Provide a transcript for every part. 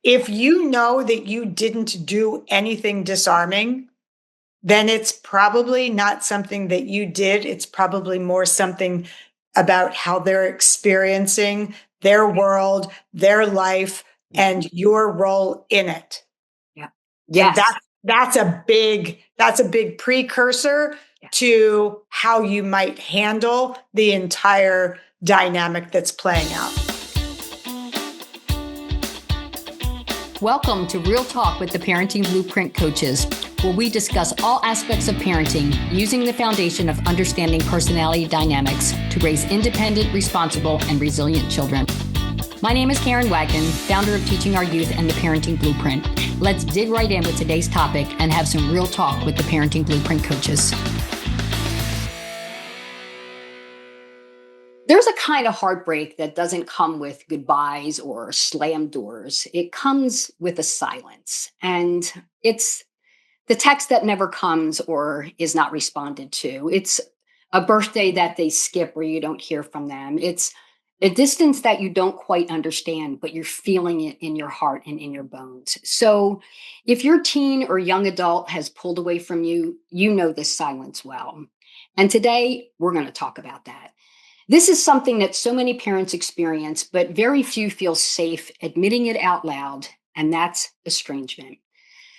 if you know that you didn't do anything disarming, then it's probably not something that you did. It's probably more something about how they're experiencing their world, their life, and your role in it. Yeah. Yes. And that's a big precursor to how you might handle the entire dynamic that's playing out. Welcome to Real Talk with the Parenting Blueprint Coaches, where we discuss all aspects of parenting using the foundation of understanding personality dynamics to raise independent, responsible, and resilient children. My name is Karen Wagner, founder of Teaching Our Youth and the Parenting Blueprint. Let's dig right in with today's topic and have some real talk with the Parenting Blueprint Coaches. There's a kind of heartbreak that doesn't come with goodbyes or slam doors. It comes with a silence. And it's the text that never comes or is not responded to. It's a birthday that they skip where you don't hear from them. It's a distance that you don't quite understand, but you're feeling it in your heart and in your bones. So if your teen or young adult has pulled away from you, you know this silence well. And today we're going to talk about that. This is something that so many parents experience, but very few feel safe admitting it out loud, and that's estrangement.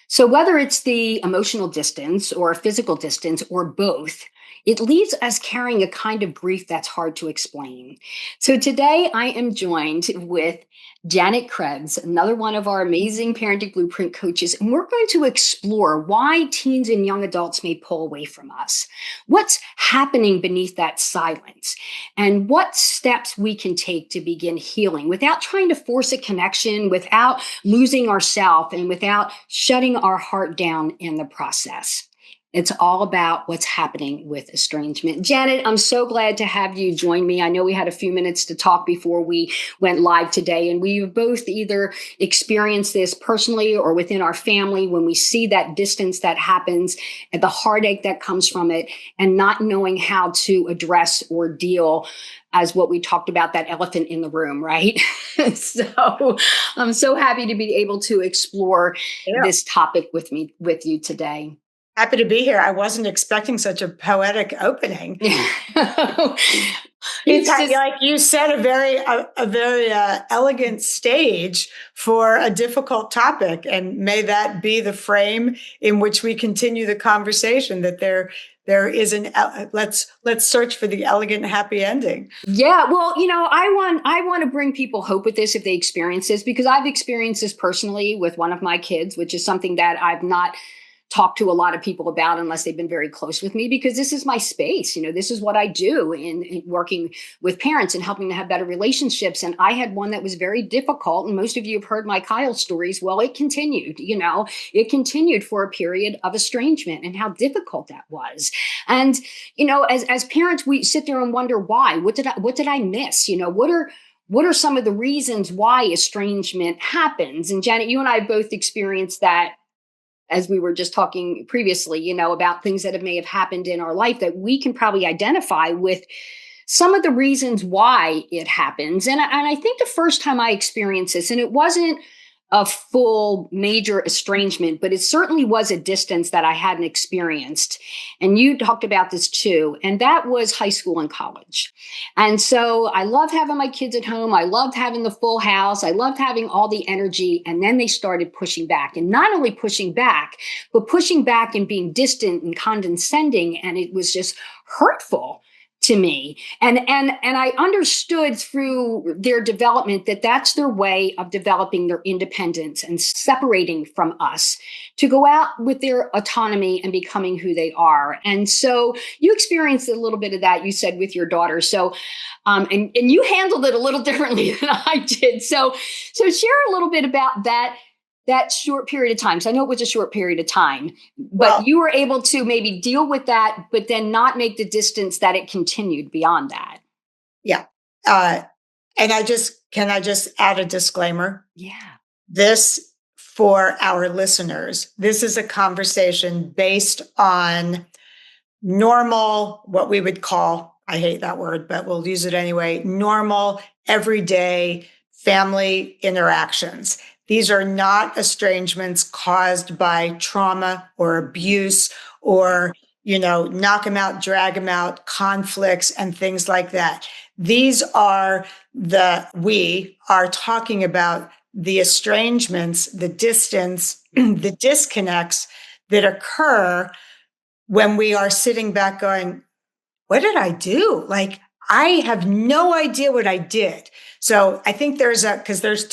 So whether it's the emotional distance or a physical distance or both, it leaves us carrying a kind of grief that's hard to explain. So today I am joined with Janet Krebs, another one of our amazing Parenting Blueprint coaches, and we're going to explore why teens and young adults may pull away from us, what's happening beneath that silence, and what steps we can take to begin healing without trying to force a connection, without losing ourselves, and without shutting our heart down in the process. It's all about what's happening with estrangement. Janet, I'm so glad to have you join me. I know we had a few minutes to talk before we went live today, and we've both either experienced this personally or within our family when we see that distance that happens and the heartache that comes from it and not knowing how to address or deal as what we talked about, that elephant in the room, right? So I'm so happy to be able to explore this topic with you today. Happy to be here. I wasn't expecting such a poetic opening. It's just, like you said, a very elegant stage for a difficult topic, and may that be the frame in which we continue the conversation. That there is let's search for the elegant, happy ending. Yeah, well, I want to bring people hope with this if they experience this, because I've experienced this personally with one of my kids, which is something that I've not talk to a lot of people about unless they've been very close with me, because this is my space. This is what I do in working with parents and helping to have better relationships. And I had one that was very difficult. And most of you have heard my Kyle stories. Well, it continued, it continued for a period of estrangement and how difficult that was. And, as parents, we sit there and wonder why. What did I miss? What are some of the reasons why estrangement happens? And Janet, you and I both experienced that, as we were just talking previously, about things that may have happened in our life that we can probably identify with some of the reasons why it happens. And I think the first time I experienced this, and it wasn't a full major estrangement, but it certainly was a distance that I hadn't experienced. And you talked about this too. And that was high school and college. And so I loved having my kids at home. I loved having the full house. I loved having all the energy. And then they started pushing back, and not only pushing back, but pushing back and being distant and condescending. And it was just hurtful to me. And I understood through their development that that's their way of developing their independence and separating from us to go out with their autonomy and becoming who they are. And so you experienced a little bit of that, you said, with your daughter. So, and you handled it a little differently than I did. So share a little bit about that short period of time. So I know it was a short period of time, but you were able to maybe deal with that, but then not make the distance that it continued beyond that. Yeah. And can I just add a disclaimer? Yeah. This, for our listeners, this is a conversation based on normal, what we would call, I hate that word, but we'll use it anyway, normal, everyday family interactions. These are not estrangements caused by trauma or abuse or, knock them out, drag them out, conflicts and things like that. We are talking about the estrangements, the distance, the disconnects that occur when we are sitting back going, what did I do? Like, I have no idea what I did. So I think because there's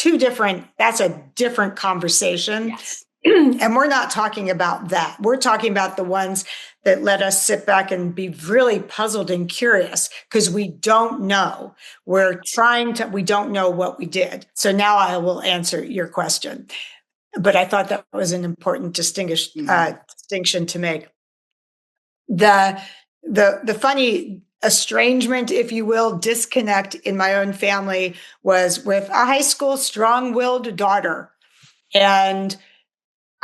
that's a different conversation. Yes. And we're not talking about that. We're talking about the ones that let us sit back and be really puzzled and curious because we don't know. We don't know what we did. So now I will answer your question. But I thought that was an important distinction to make. The funny estrangement, if you will, disconnect in my own family was with a high school strong-willed daughter. And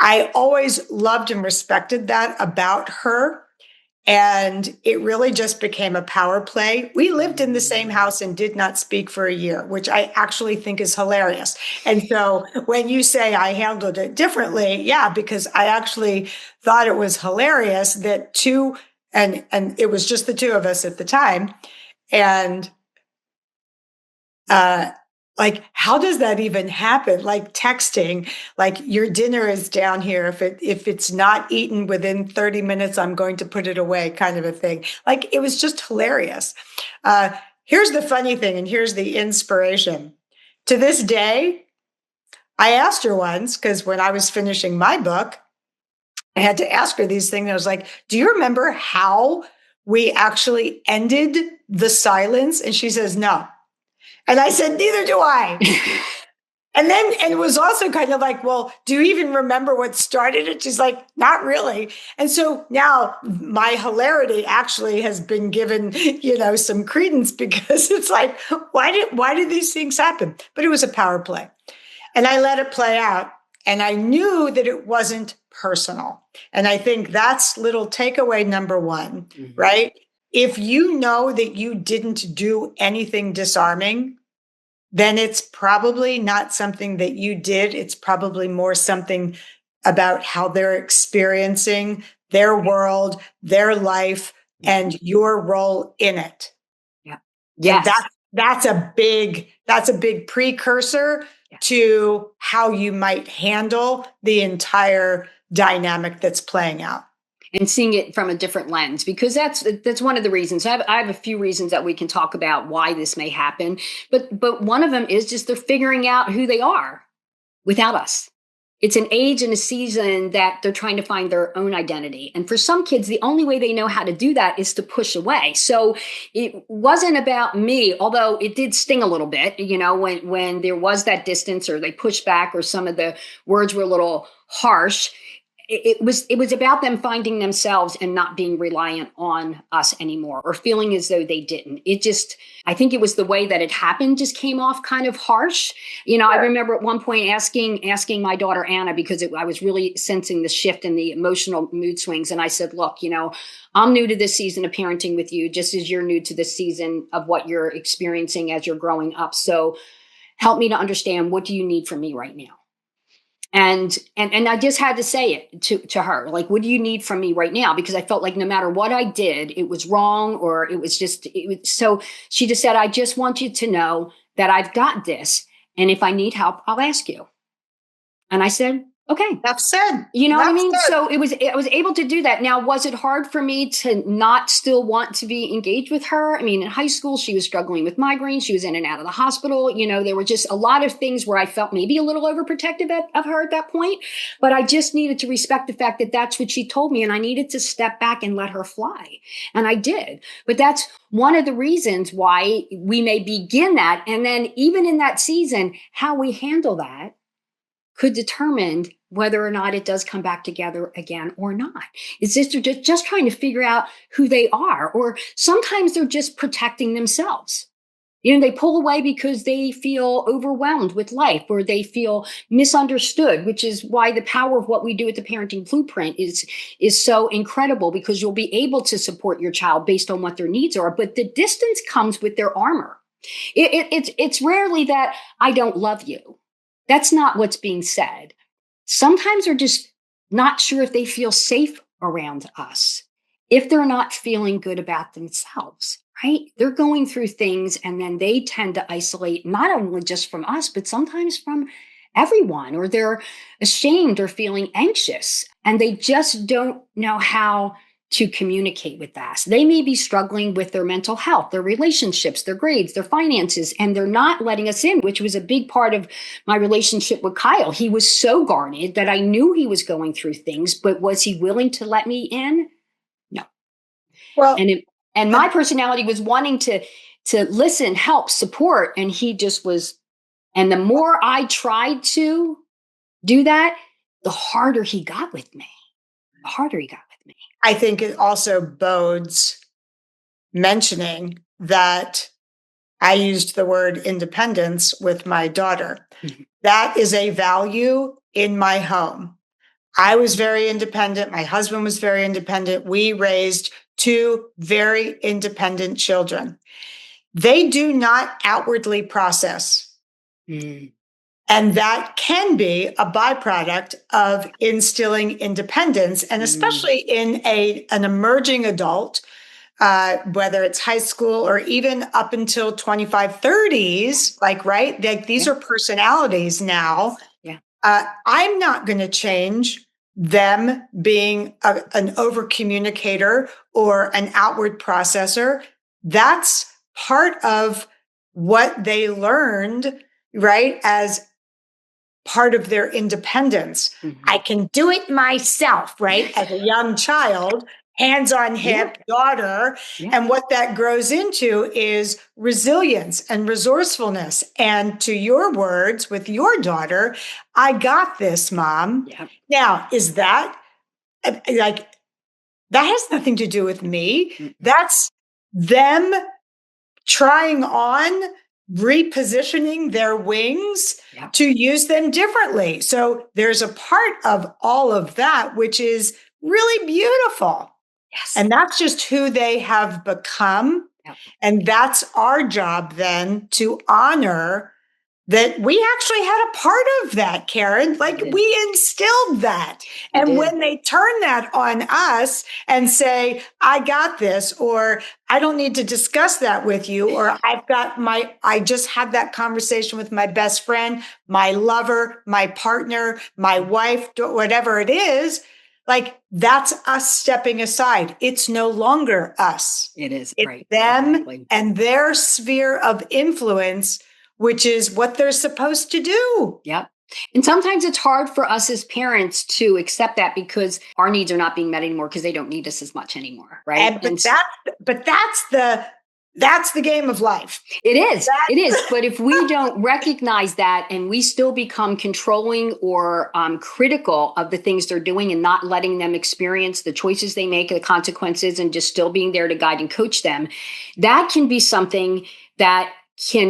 I always loved and respected that about her. And it really just became a power play. We lived in the same house and did not speak for a year, which I actually think is hilarious. And so when you say I handled it differently, yeah, because I actually thought it was hilarious that and it was just the two of us at the time. And like, how does that even happen? Like texting, like your dinner is down here. If it's not eaten within 30 minutes, I'm going to put it away, kind of a thing. Like, it was just hilarious. Here's the funny thing, and here's the inspiration. To this day, I asked her once, because when I was finishing my book, I had to ask her these things. I was like, do you remember how we actually ended the silence? And she says, no. And I said, neither do I. And it was also kind of like, well, do you even remember what started it? She's like, not really. And so now my hilarity actually has been given, some credence, because it's like, why did these things happen? But it was a power play. And I let it play out. And I knew that it wasn't personal. And I think that's little takeaway number one, right? If you know that you didn't do anything disarming, then it's probably not something that you did. It's probably more something about how they're experiencing their world, their life, and your role in it. Yeah. Yes. And that's a big precursor to how you might handle the entire dynamic that's playing out. And seeing it from a different lens, because that's one of the reasons. I have a few reasons that we can talk about why this may happen, but one of them is just they're figuring out who they are without us. It's an age and a season that they're trying to find their own identity. And for some kids, the only way they know how to do that is to push away. So it wasn't about me, although it did sting a little bit, when there was that distance or they pushed back or some of the words were a little harsh. It was about them finding themselves and not being reliant on us anymore or feeling as though they didn't. I think it was the way that it happened just came off kind of harsh. Sure. I remember at one point asking my daughter Anna, because I was really sensing the shift in the emotional mood swings. And I said, look, I'm new to this season of parenting with you, just as you're new to this season of what you're experiencing as you're growing up. So help me to understand, what do you need from me right now? And I just had to say it to her, like, what do you need from me right now? Because I felt like no matter what I did, it was wrong, or so she just said, I just want you to know that I've got this. And if I need help, I'll ask you. And I said, okay. That's said. You know what I mean? So I was able to do that. Now, was it hard for me to not still want to be engaged with her? I mean, in high school, she was struggling with migraines. She was in and out of the hospital. There were just a lot of things where I felt maybe a little overprotective of her at that point. But I just needed to respect the fact that that's what she told me. And I needed to step back and let her fly. And I did. But that's one of the reasons why we may begin that. And then even in that season, how we handle that could determine whether or not it does come back together again or not. It's just trying to figure out who they are, or sometimes they're just protecting themselves. They pull away because they feel overwhelmed with life, or they feel misunderstood, which is why the power of what we do at the Parenting Blueprint is so incredible, because you'll be able to support your child based on what their needs are. But the distance comes with their armor. It's rarely that I don't love you. That's not what's being said. Sometimes they're just not sure if they feel safe around us, if they're not feeling good about themselves, right? They're going through things and then they tend to isolate not only just from us, but sometimes from everyone, or they're ashamed or feeling anxious and they just don't know how to communicate with us. They may be struggling with their mental health, their relationships, their grades, their finances, and they're not letting us in, which was a big part of my relationship with Kyle. He was so guarded that I knew he was going through things, but was he willing to let me in? No. Well, And my personality was wanting to listen, help, support, and he just was. And the more I tried to do that, the harder he got with me. The harder he got with me. I think it also bodes mentioning that I used the word independence with my daughter. Mhm. That is a value in my home. I was very independent. My husband was very independent. We raised two very independent children. They do not outwardly process. Mm. And that can be a byproduct of instilling independence, and Mm. especially in an emerging adult, whether it's high school or even up until 25, 30s, like, right? Like these Yeah. are personalities now. Yeah. I'm not going to change them being an over communicator or an outward processor. That's part of what they learned, right? As part of their independence. Mm-hmm. I can do it myself, right? As a young child, hands on hip, daughter. Yeah. And what that grows into is resilience and resourcefulness. And to your words with your daughter, I got this, Mom. Yeah. Now, is that like, that has nothing to do with me. Mm-mm. That's them trying on repositioning their wings to use them differently. So there's a part of all of that which is really beautiful. Yes. And that's just who they have become. Yep. And that's our job then to honor that we actually had a part of that, Karen. Like we instilled that. And when they turn that on us and say, I got this, or I don't need to discuss that with you, or I just had that conversation with my best friend, my lover, my partner, my wife, whatever it is, like that's us stepping aside. It's no longer us. It is. It's right. them Exactly. and their sphere of influence, which is what they're supposed to do. Yep. And sometimes it's hard for us as parents to accept that because our needs are not being met anymore because they don't need us as much anymore, right? But that's the game of life. It is. It is. But if we don't recognize that and we still become controlling or critical of the things they're doing and not letting them experience the choices they make, the consequences, and just still being there to guide and coach them, that can be something that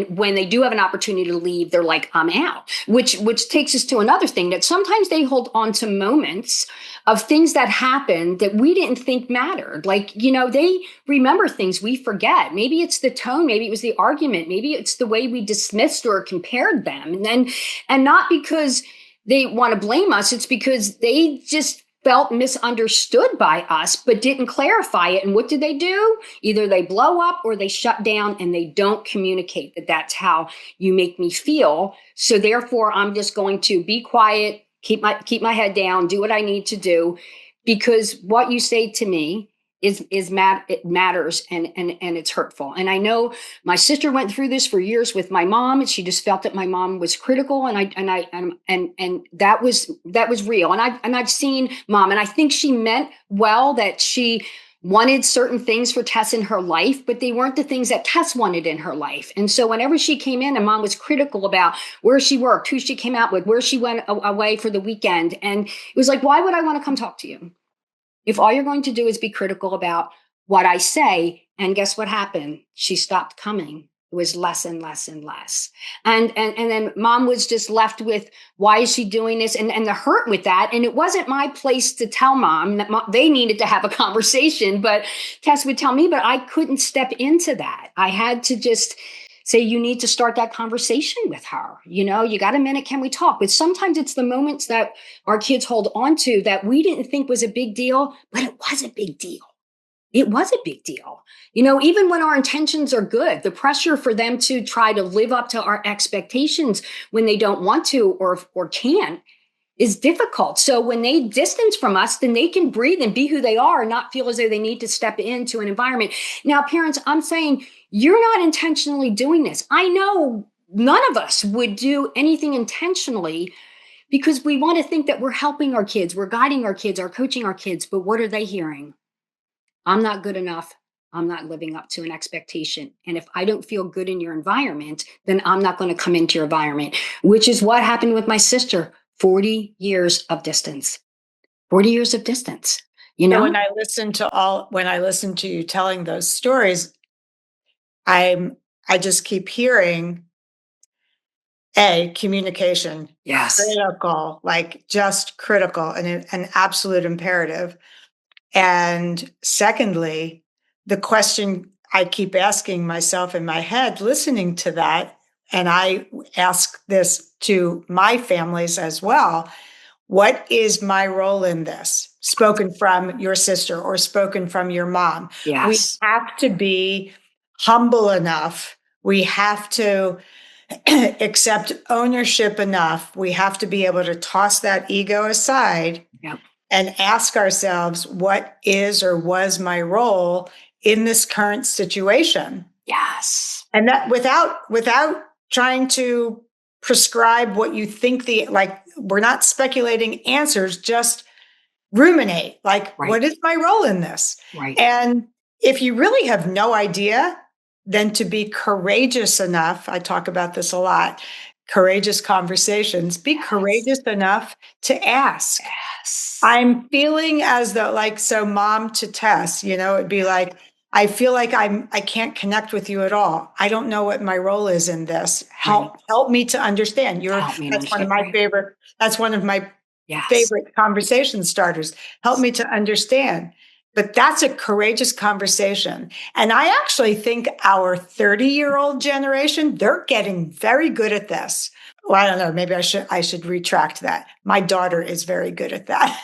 when they do have an opportunity to leave, they're like, I'm out, which takes us to another thing that sometimes they hold on to moments of things that happened that we didn't think mattered. Like, they remember things we forget. Maybe it's the tone. Maybe it was the argument. Maybe it's the way we dismissed or compared them. And not because they want to blame us. It's because they just felt misunderstood by us, but didn't clarify it. And what did they do? Either they blow up or they shut down and they don't communicate that that's how you make me feel. So therefore, I'm just going to be quiet, keep my head down, do what I need to do, because what you say to me it matters and it's hurtful. And I know my sister went through this for years with my mom, and she just felt that my mom was critical, and that was real. And I've seen Mom, and I think she meant well, that she wanted certain things for Tess in her life, but they weren't the things that Tess wanted in her life. And so whenever she came in and Mom was critical about where she worked, who she came out with, where she went away for the weekend, and it was like, why would I want to come talk to you if all you're going to do is be critical about what I say? And guess what happened? She stopped coming. It was less and less and less. And then Mom was just left with, why is she doing this? And the hurt with that. And it wasn't my place to tell Mom that they needed to have a conversation, but Tess would tell me, but I couldn't step into that. I had to just say you need to start that conversation with her. You got a minute, can we talk? But sometimes it's the moments that our kids hold on to that we didn't think was a big deal, but it was a big deal. It was a big deal. Even when our intentions are good, the pressure for them to try to live up to our expectations when they don't want to or can't is difficult. So when they distance from us, then they can breathe and be who they are and not feel as though they need to step into an environment. Now, parents, I'm saying you're not intentionally doing this. I know none of us would do anything intentionally because we want to think that we're helping our kids, we're guiding our kids, are coaching our kids. But what are they hearing? I'm not good enough. I'm not living up to an expectation. And if I don't feel good in your environment, then I'm not going to come into your environment, which is what happened with my sister. 40 years of distance. 40 years of distance. So when I listen to you telling those stories, I just keep hearing communication. Yes. Critical, like just critical and an absolute imperative. And secondly, the question I keep asking myself in my head, listening to that, and I ask this to my families as well. What is my role in this? Spoken from your sister or spoken from your mom. Yes. We have to be humble enough. We have to accept ownership enough. We have to be able to toss that ego aside. Yep. And ask ourselves, what is or was my role in this current situation? Yes. And that without trying to prescribe what you think we're not speculating answers, just ruminate. Like, Right. What is my role in this? Right. And if you really have no idea, then to be courageous enough, I talk about this a lot, courageous conversations, be courageous enough to ask. Yes. I'm feeling as though, so mom to Tess, it'd be like, I feel like I can't connect with you at all. I don't know what my role is in this. Help me to understand. That's one of my favorite. That's one of my favorite conversation starters. Help me to understand. But that's a courageous conversation. And I actually think our 30-year-old generation, they're getting very good at this. Well, I don't know. Maybe I should retract that. My daughter is very good at that,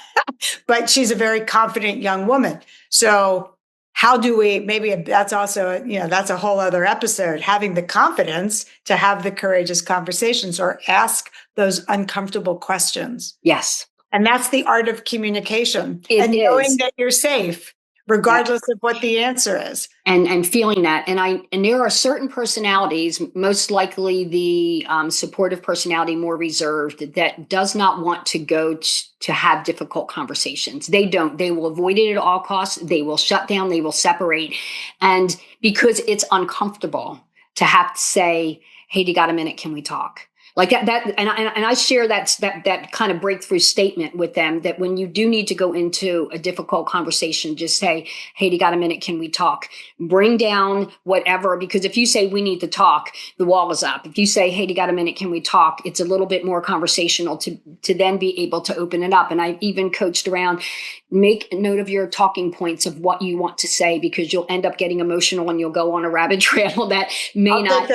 but she's a very confident young woman. So how do we, maybe that's also, that's a whole other episode, having the confidence to have the courageous conversations or ask those uncomfortable questions. Yes. And that's the art of communication. It is. Knowing that you're safe, regardless of what the answer is. And feeling that. And there are certain personalities, most likely the supportive personality, more reserved, that does not want to go to have difficult conversations. They don't. They will avoid it at all costs. They will shut down. They will separate. And because it's uncomfortable to have to say, hey, do you got a minute? Can we talk? Like that, and I share that kind of breakthrough statement with them, that when you do need to go into a difficult conversation, just say, hey, do you got a minute? Can we talk? Bring down whatever, because if you say we need to talk, the wall is up. If you say, hey, do you got a minute? Can we talk? It's a little bit more conversational to then be able to open it up. And I've even coached around, make a note of your talking points of what you want to say, because you'll end up getting emotional and you'll go on a rabbit trail that may not.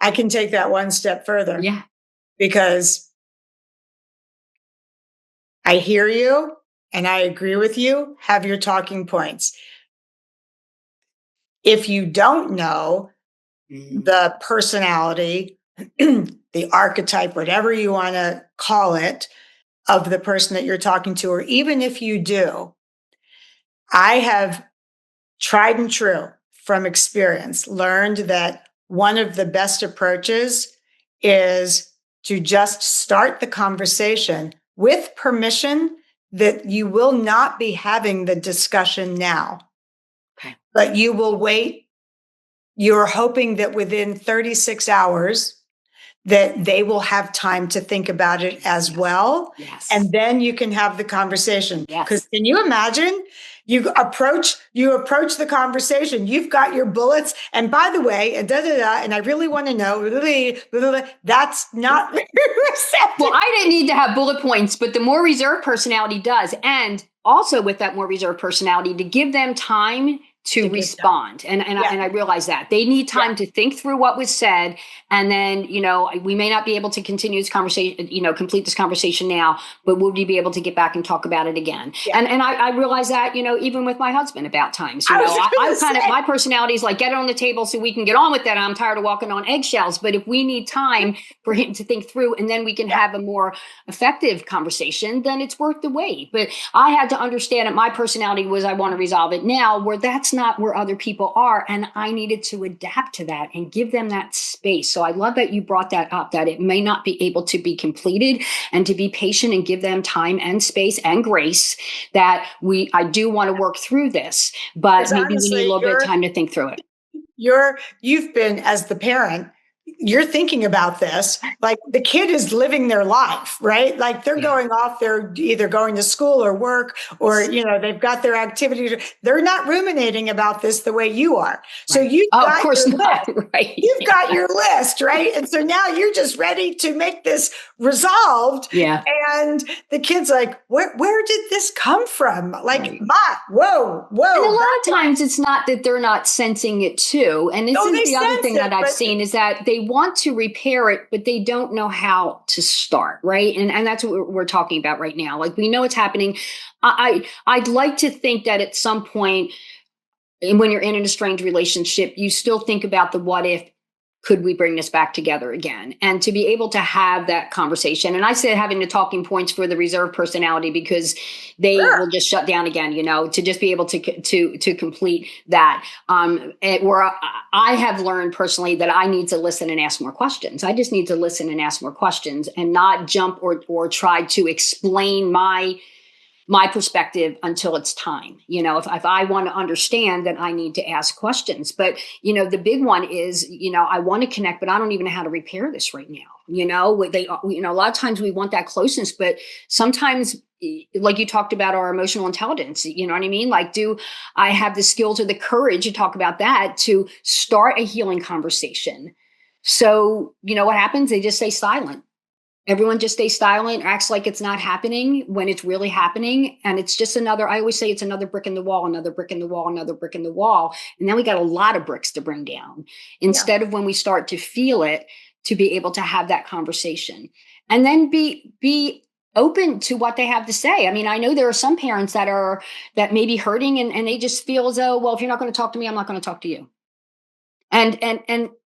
I can take that one step further. Yeah. Because I hear you and I agree with you. Have your talking points. If you don't know the personality, the archetype, whatever you want to call it, of the person that you're talking to, or even if you do, I have tried and true from experience learned that one of the best approaches is to just start the conversation with permission that you will not be having the discussion now, but you will wait. You're hoping that within 36 hours that they will have time to think about it as well. Yes. And then you can have the conversation. Because can you imagine? You approach the conversation. You've got your bullets. And by the way, and and I really want to know, that's not receptive. Well, I didn't need to have bullet points, but the more reserved personality does. And also with that more reserved personality, to give them time to respond. And I realize that they need time to think through what was said. And then, we may not be able to continue this conversation, complete this conversation now, but will we be able to get back and talk about it again? Yeah. And I realize that, even with my husband about times, I'm kind of, my personality is like, get it on the table so we can get on with that. I'm tired of walking on eggshells. But if we need time for him to think through and then we can have a more effective conversation, then it's worth the wait. But I had to understand that my personality was, I want to resolve it now, where that's not where other people are. And I needed to adapt to that and give them that space. So I love that you brought that up, that it may not be able to be completed, and to be patient and give them time and space and grace, that I do want to work through this, but maybe honestly, we need a little bit of time to think through it. You've been, as the parent, you're thinking about this, like the kid is living their life, right? Like they're going off, they're either going to school or work, or, they've got their activities. They're not ruminating about this the way you are. So you've got your list. Right. You've got your list, right? And so now you're just ready to make this resolved. Yeah. And the kid's like, where did this come from? Like, Ma, whoa. And a lot of times it's not that they're not sensing it too. And this is the other thing that I've seen, is that they want to repair it, but they don't know how to start, right? And that's what we're talking about right now. Like, we know it's happening. I'd like to think that at some point, when you're in an estranged relationship, you still think about the what if. Could we bring this back together again? And to be able to have that conversation. And I said having the talking points for the reserved personality, because they will just shut down again, to just be able to complete that. Where I have learned personally that I need to listen and ask more questions. I just need to listen and ask more questions, and not jump or try to explain my perspective until it's time. If I want to understand, then I need to ask questions. But, the big one is, I want to connect, but I don't even know how to repair this right now. A lot of times we want that closeness, but sometimes, like you talked about, our emotional intelligence, you know what I mean? Like, do I have the skills or the courage, to talk about that, to start a healing conversation? So, what happens? They just stay silent. Everyone just stays silent, acts like it's not happening when it's really happening. And it's just I always say it's another brick in the wall, another brick in the wall, another brick in the wall. And then we got a lot of bricks to bring down, instead of, when we start to feel it, to be able to have that conversation, and then be open to what they have to say. I mean, I know there are some parents that may be hurting, and they just feel as though, well, if you're not going to talk to me, I'm not going to talk to you. And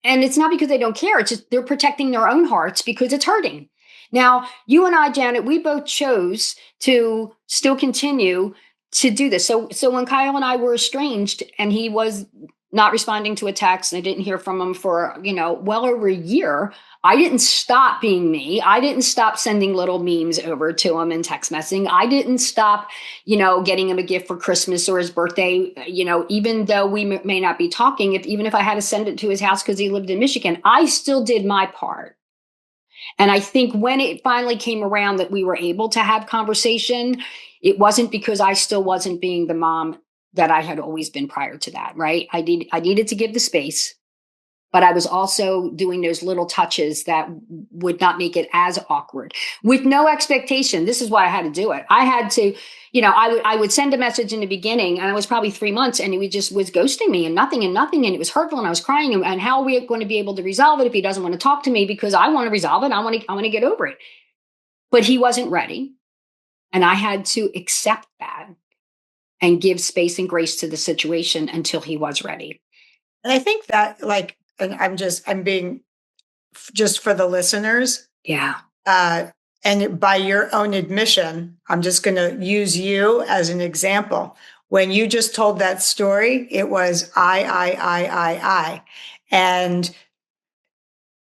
it's not because they don't care. It's just they're protecting their own hearts because it's hurting. Now, you and I, Janet, we both chose to still continue to do this. So when Kyle and I were estranged, and he was not responding to a text, and I didn't hear from him for, well over a year, I didn't stop being me. I didn't stop sending little memes over to him and text messaging. I didn't stop, getting him a gift for Christmas or his birthday, even though we may not be talking, even if I had to send it to his house because he lived in Michigan, I still did my part. And I think when it finally came around that we were able to have conversation, it wasn't because I still wasn't being the mom that I had always been prior to that, right? I needed to give the space, but I was also doing those little touches that would not make it as awkward, with no expectation. This is why I had to do it. I had to, I would send a message in the beginning, and it was probably 3 months, and he just was ghosting me and nothing. And it was hurtful, and I was crying. And how are we going to be able to resolve it if he doesn't want to talk to me? Because I want to resolve it. I want to get over it. But he wasn't ready. And I had to accept that and give space and grace to the situation until he was ready. And I think that, like, and I'm being, just for the listeners. Yeah. And by your own admission, I'm just going to use you as an example. When you just told that story, it was I. And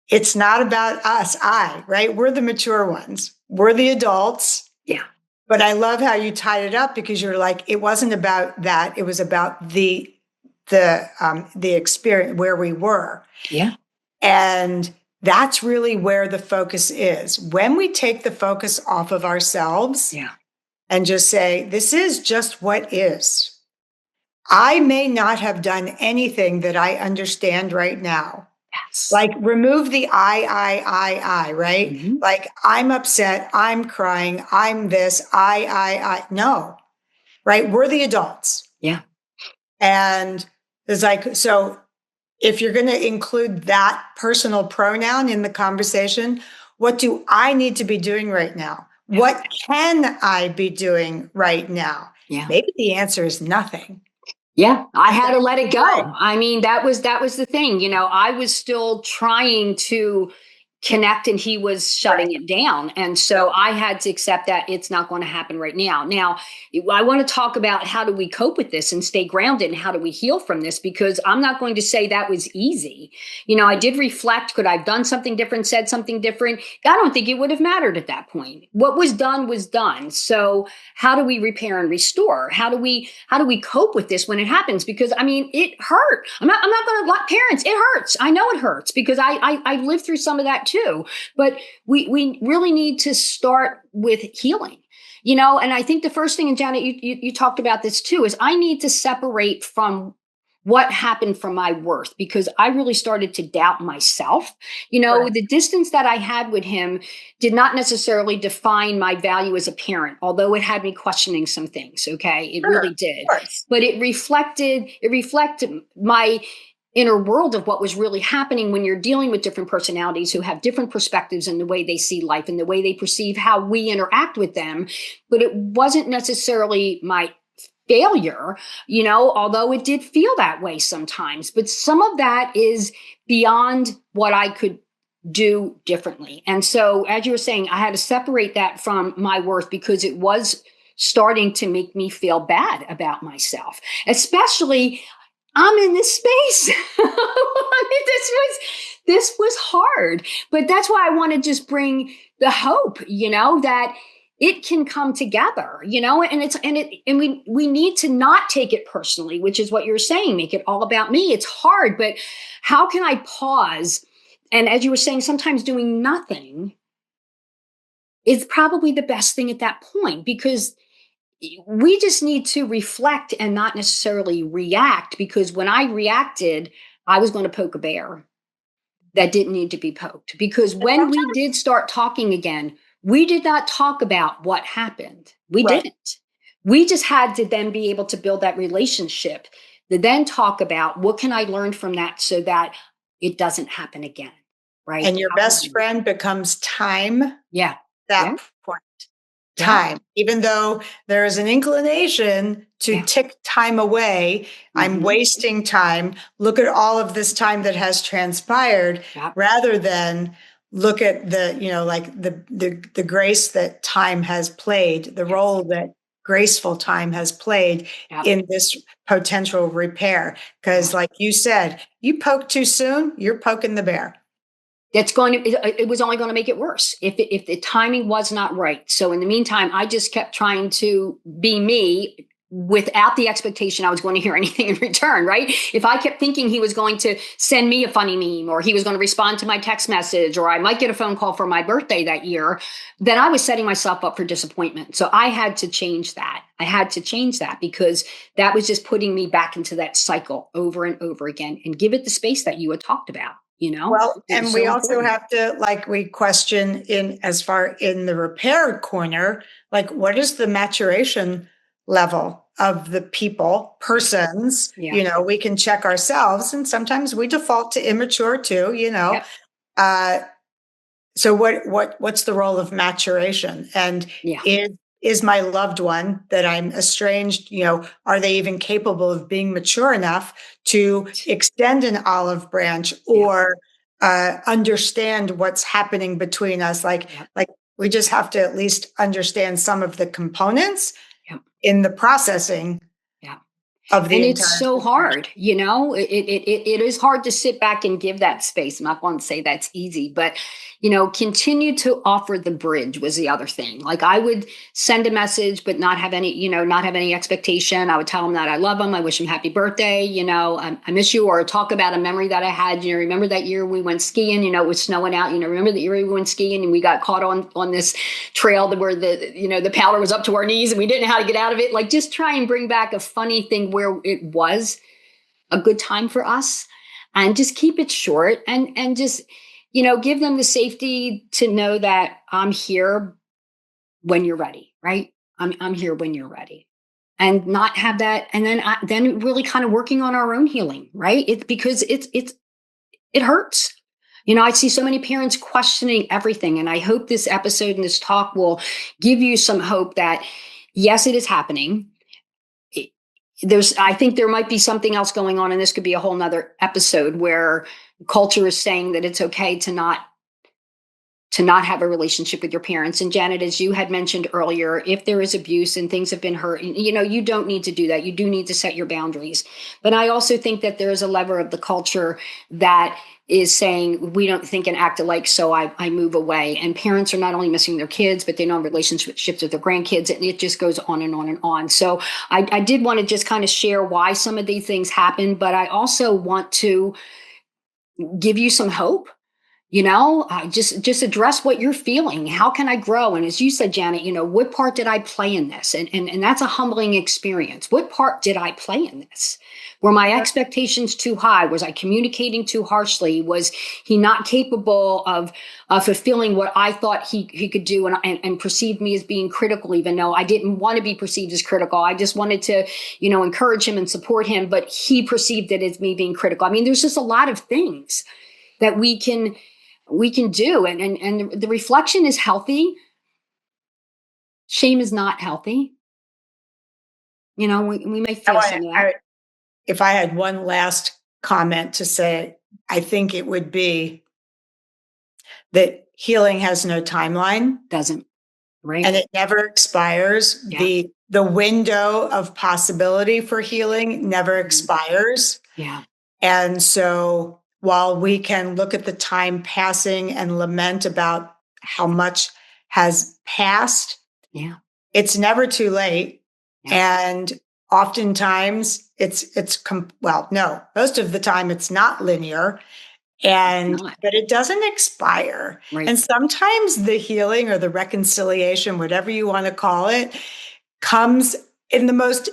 it's not about us, right? We're the mature ones. We're the adults. Yeah. But I love how you tied it up, because you're like, it wasn't about that. It was about the experience, where we were. Yeah. And that's really where the focus is. When we take the focus off of ourselves, and just say, this is just what is. I may not have done anything that I understand right now. Yes. Like, remove the I, right? Mm-hmm. Like, I'm upset, I'm crying, I'm this, I. No, right? We're the adults. Yeah. And it's like, so if you're going to include that personal pronoun in the conversation, what do I need to be doing right now? Yeah. What can I be doing right now? Yeah. Maybe the answer is nothing. Yeah, I And had to that's let it go. right. I mean, that was the thing. I was still trying to connect and he was shutting Right. it down. And so I had to accept that it's not going to happen right now. Now, I want to talk about how do we cope with this and stay grounded and how do we heal from this, because I'm not going to say that was easy. I did reflect. Could I have done something different, said something different? I don't think it would have mattered at that point. What was done was done. So how do we repair and restore? How do we cope with this when it happens? Because I mean, it hurt. I'm not going to lie. Parents, it hurts. I know it hurts because I lived through some of that too. But we really need to start with healing. And I think the first thing, and Janet, you talked about this too, is I need to separate from what happened from my worth, because I really started to doubt myself. Right. The distance that I had with him did not necessarily define my value as a parent, although it had me questioning some things. Okay. It Sure. really Of did. course. But it reflected my inner world of what was really happening when you're dealing with different personalities who have different perspectives in the way they see life and the way they perceive how we interact with them. But it wasn't necessarily my failure, although it did feel that way sometimes. But some of that is beyond what I could do differently. And so, as you were saying, I had to separate that from my worth because it was starting to make me feel bad about myself, especially I'm in this space. I mean, this was hard, but that's why I want to just bring the hope, that it can come together, and we need to not take it personally, which is what you're saying, make it all about me. It's hard, but how can I pause? And as you were saying, sometimes doing nothing is probably the best thing at that point, because we just need to reflect and not necessarily react, because when I reacted, I was going to poke a bear that didn't need to be poked. Because And when we sometimes, did start talking again, we did not talk about what happened. We right. didn't. We just had to then be able to build that relationship, to then talk about what can I learn from that so that it doesn't happen again. Right? And your How can best friend becomes time, Yeah. Yeah. that point. Yeah. Time, even though there is an inclination to Yeah. tick time away. I'm Mm-hmm. wasting time. Look at all of this time that has transpired, Yeah. rather than look at the grace that time has played, the Yes. role that graceful time has played Yeah. in this potential repair. Yeah. Because, like you said, you poke too soon, you're poking the bear. That's going to it was only going to make it worse if the timing was not right. So in the meantime, I just kept trying to be me without the expectation I was going to hear anything in return, right? If I kept thinking he was going to send me a funny meme, or he was going to respond to my text message, or I might get a phone call for my birthday that year, then I was setting myself up for disappointment. So I had to change that. I had to change that, because that was just putting me back into that cycle over and over again, and give it the space that you had talked about. Well, It was and we so also important. have to, like, we question in as far in the repair corner, like, what is the maturation level of the people, Yeah. persons? Yeah. We can check ourselves, and sometimes we default to immature too. Yep. Uh, so what's the role of maturation? And Yeah. is my loved one that I'm estranged, are they even capable of being mature enough to extend an olive branch, Yeah. or understand what's happening between us? Yeah. Like we just have to at least understand some of the components Yeah. in the processing Yeah. of the And it's entire so situation. hard, it is hard to sit back and give that space. I'm not going to say that's easy, but continue to offer the bridge was the other thing. Like, I would send a message, but not have any, not have any expectation. I would tell him that I love him. I wish him happy birthday. I miss you, or talk about a memory that I had. Remember that year we went skiing, it was snowing out, remember that year we went skiing and we got caught on this trail where the powder was up to our knees and we didn't know how to get out of it. Like, just try and bring back a funny thing where it was a good time for us, and just keep it short, and just give them the safety to know that I'm here when you're ready, right? I'm here when you're ready. and not have that. And then really kind of working on our own healing, right? Because it hurts. I see so many parents questioning everything. And I hope this episode and this talk will give you some hope that, yes, it is happening. I think there might be something else going on, and this could be a whole nother episode where culture is saying that it's okay to not have a relationship with your parents. And Janet, as you had mentioned earlier, if there is abuse and things have been hurt, you don't need to do that. You do need to set your boundaries. But I also think that there is a lever of the culture that is saying we don't think and act alike, so I move away. And parents are not only missing their kids, but they don't have relationships with their grandkids, and it just goes on and on and on. So I did want to just kind of share why some of these things happen, but I also want to give you some hope. Just address what you're feeling. How can I grow? And as you said, Janet, what part did I play in this? And that's a humbling experience. What part did I play in this? Were my expectations too high? Was I communicating too harshly? Was he not capable of fulfilling what I thought he could do and perceived me as being critical, even though I didn't want to be perceived as critical? I just wanted to, encourage him and support him, but he perceived it as me being critical. I mean, there's just a lot of things that we can do. And the reflection is healthy. Shame is not healthy. We may feel some of that. If I had one last comment to say, I think it would be that healing has no timeline. Doesn't. Right. And it never expires. Yeah. The window of possibility for healing never expires. Yeah. And so while we can look at the time passing and lament about how much has passed, it's never too late. Yeah. And oftentimes most of the time it's not linear, but it doesn't expire. Right. And sometimes the healing or the reconciliation, whatever you want to call it, comes in the most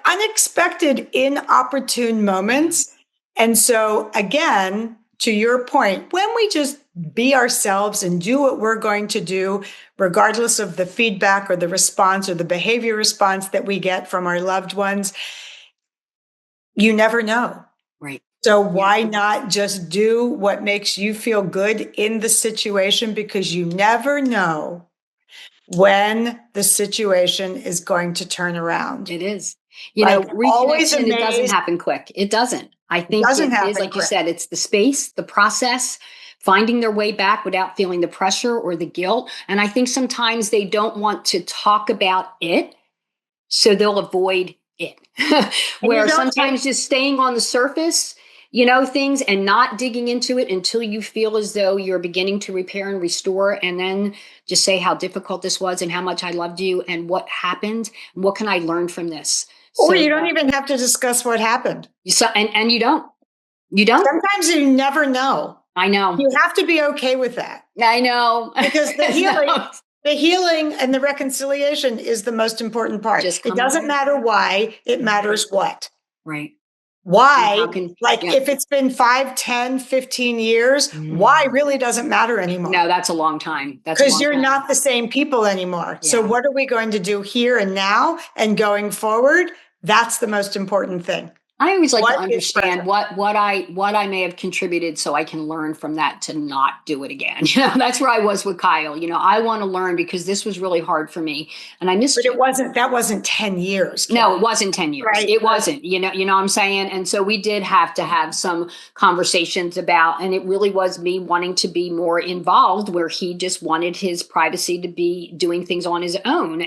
unexpected, inopportune moments. And so again, to your point, when we just be ourselves and do what we're going to do, regardless of the feedback or the response or the behavior response that we get from our loved ones, you never know. Right. So why not just do what makes you feel good in the situation? Because you never know when the situation is going to turn around. It is. Reconnection, it doesn't happen quick. It doesn't. I think it is, like you said, it's the space, the process, finding their way back without feeling the pressure or the guilt. And I think sometimes they don't want to talk about it, so they'll avoid it. Where sometimes just staying on the surface, things and not digging into it until you feel as though you're beginning to repair and restore, and then just say how difficult this was and how much I loved you and what happened. What can I learn from this? Or you don't even have to discuss what happened. And you don't. You don't. Sometimes you never know. I know. You have to be okay with that. I know. Because the healing and the reconciliation is the most important part. It doesn't matter why, it matters what. Right. Why? If it's been 5, 10, 15 years, why really doesn't matter anymore. No, that's a long time. Because you're not the same people anymore. Yeah. So what are we going to do here and now and going forward? That's the most important thing. I always like to understand what I may have contributed so I can learn from that to not do it again. That's where I was with Kyle. I want to learn because this was really hard for me and I missed it. But that wasn't 10 years. Kelly. No, it wasn't 10 years. Right. It wasn't, you know what I'm saying? And so we did have to have some conversations about, and it really was me wanting to be more involved where he just wanted his privacy to be doing things on his own.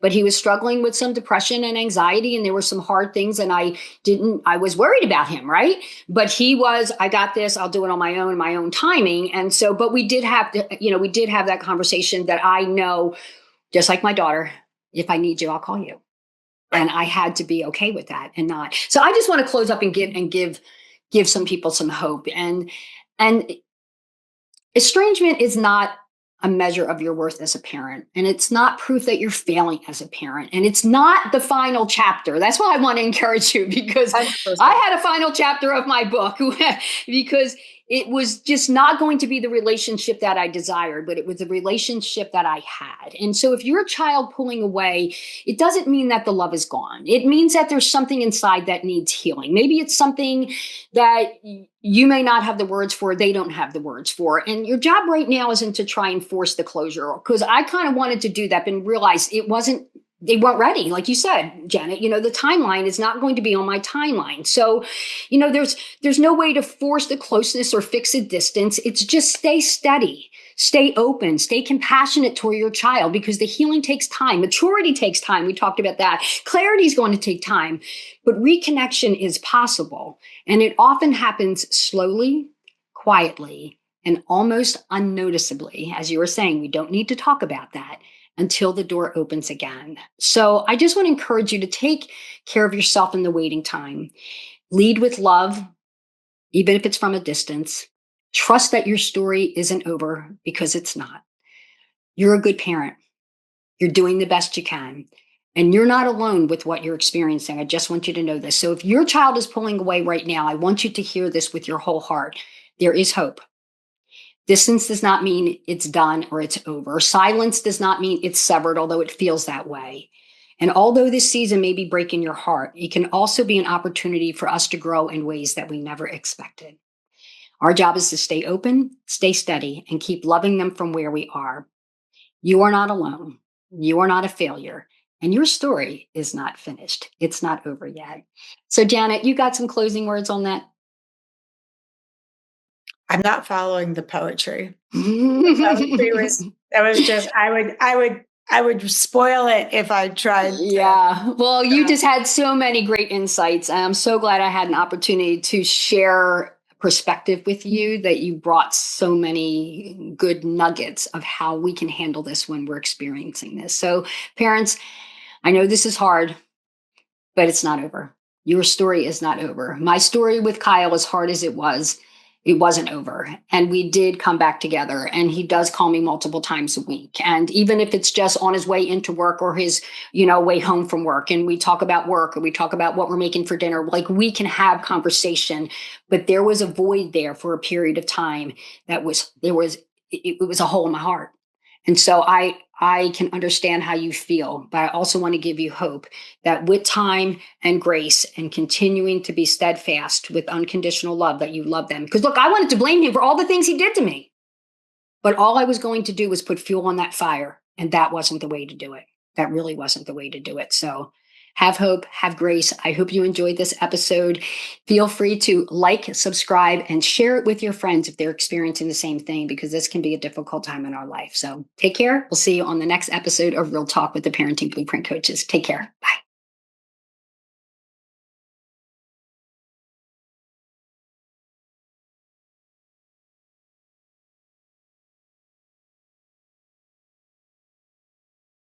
But he was struggling with some depression and anxiety and there were some hard things and I was worried about him, right? But he was, I got this, I'll do it on my own timing. And so, but we did have that conversation that I know, just like my daughter, if I need you, I'll call you. And I had to be okay with that and not. So I just want to close up and give some people some hope. And estrangement is not a measure of your worth as a parent. And it's not proof that you're failing as a parent. And it's not the final chapter. That's why I want to encourage you, because 100%. I had a final chapter of my book because it was just not going to be the relationship that I desired, but it was the relationship that I had. And so if you're a child pulling away, it doesn't mean that the love is gone. It means that there's something inside that needs healing. Maybe it's something that you may not have the words for, they don't have the words for. And your job right now isn't to try and force the closure, because I kind of wanted to do that, but realized they weren't ready. Like you said, Janet, the timeline is not going to be on my timeline. So, there's no way to force the closeness or fix a distance. It's just stay steady, stay open, stay compassionate toward your child, because the healing takes time. Maturity takes time. We talked about that. Clarity is going to take time, but reconnection is possible. And it often happens slowly, quietly, and almost unnoticeably. As you were saying, we don't need to talk about that until the door opens again. So I just want to encourage you to take care of yourself in the waiting time. Lead with love, even if it's from a distance. Trust that your story isn't over, because it's not. You're a good parent. You're doing the best you can. And you're not alone with what you're experiencing. I just want you to know this. So if your child is pulling away right now, I want you to hear this with your whole heart. There is hope. Distance does not mean it's done or it's over. Silence does not mean it's severed, although it feels that way. And although this season may be breaking your heart, it can also be an opportunity for us to grow in ways that we never expected. Our job is to stay open, stay steady, and keep loving them from where we are. You are not alone. You are not a failure. And your story is not finished. It's not over yet. So, Janet, you got some closing words on that? I'm not following the poetry. That was just, I would spoil it if I tried. Yeah. Well, you just had so many great insights. I'm so glad I had an opportunity to share perspective with you, that you brought so many good nuggets of how we can handle this when we're experiencing this. So, parents, I know this is hard, but it's not over. Your story is not over. My story with Kyle, as hard as it wasn't over. And we did come back together, and he does call me multiple times a week. And even if it's just on his way into work or his, way home from work, and we talk about work, or we talk about what we're making for dinner, like, we can have conversation. But there was a void there for a period of time it was a hole in my heart. And so I can understand how you feel, but I also want to give you hope that with time and grace and continuing to be steadfast with unconditional love, that you love them. Because look, I wanted to blame him for all the things he did to me, but all I was going to do was put fuel on that fire. And that wasn't the way to do it. That really wasn't the way to do it. So have hope, have grace. I hope you enjoyed this episode. Feel free to like, subscribe, and share it with your friends if they're experiencing the same thing, because this can be a difficult time in our life. So take care. We'll see you on the next episode of Real Talk with the Parenting Blueprint Coaches. Take care. Bye.